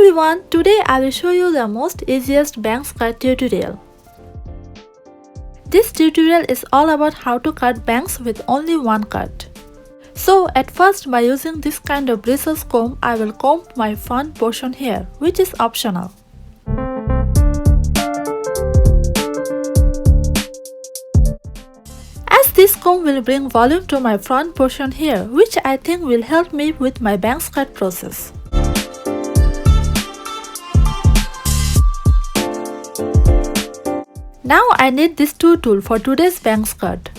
everyone, today I will show you the most easiest bangs cut tutorial. This tutorial is all about how to cut bangs with only one cut. So at first, by using this kind of bristles comb, I will comb my front portion here, which is optional. As this comb will bring volume to my front portion here, which I think will help me with my bangs cut process. Now I need this tool for today's bangs cut.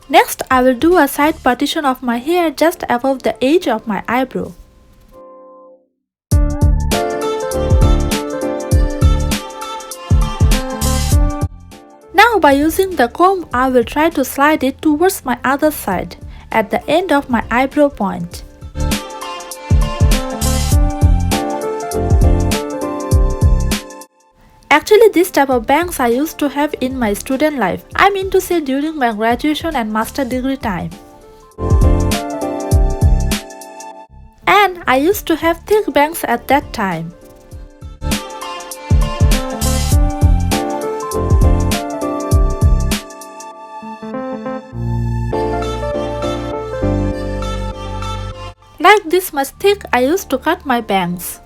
Next, I will do a side partition of my hair just above the edge of my eyebrow. Now by using the comb, I will try to slide it towards my other side, at the end of my eyebrow point. Actually, this type of bangs I used to have in my student life. I mean to say during my graduation and master degree time. And I used to have thick bangs at that time. Like this much thick, I used to cut my bangs.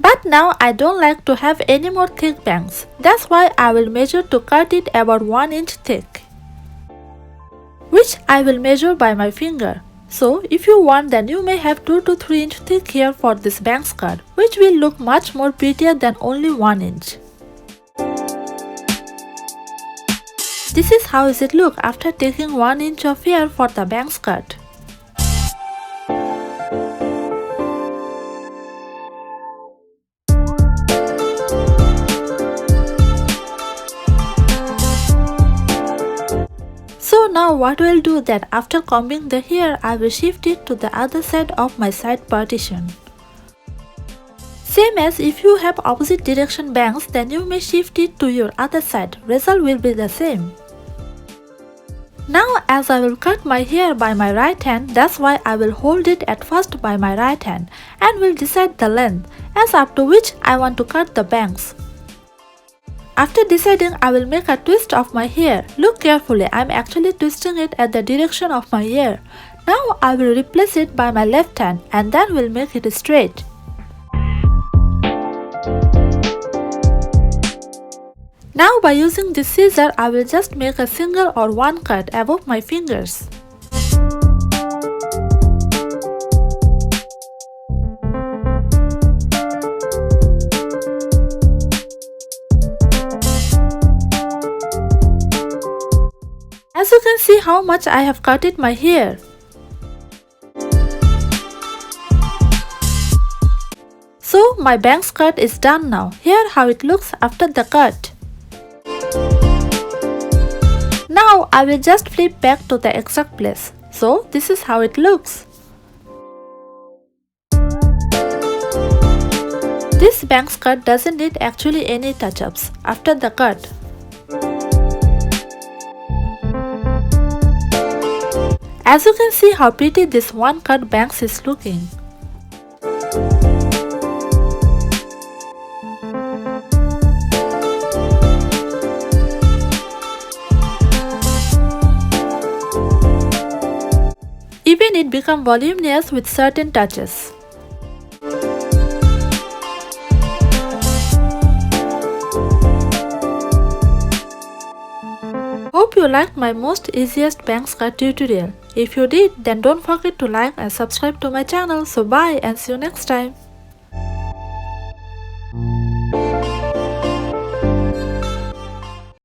But now I don't like to have any more thick bangs. That's why I will measure to cut it about 1 inch thick, which I will measure by my finger. So if you want, then you may have 2 to 3 inch thick hair for this bangs cut, which will look much more prettier than only 1 inch. This is how it look after taking 1 inch of hair for the bangs cut. So now what we'll do that after combing the hair, I will shift it to the other side of my side partition. Same as if you have opposite direction bangs, then you may shift it to your other side. Result will be the same. Now as I will cut my hair by my right hand, that's why I will hold it at first by my right hand and will decide the length as up to which I want to cut the bangs. After deciding, I will make a twist of my hair. Look carefully, I am actually twisting it at the direction of my hair. Now I will replace it by my left hand and then will make it straight. Now by using this scissor, I will just make a single or one cut above my fingers. As you can see how much I have cutted my hair. So my bangs cut is done now. Here how it looks after the cut. Now I will just flip back to the exact place. So this is how it looks. This bangs cut doesn't need actually any touch-ups after the cut. As you can see how pretty this one cut bangs is looking. Even it becomes voluminous with certain touches. Hope you liked my most easiest bangs cut tutorial. If you did, then don't forget to like and subscribe to my channel. So bye and see you next time.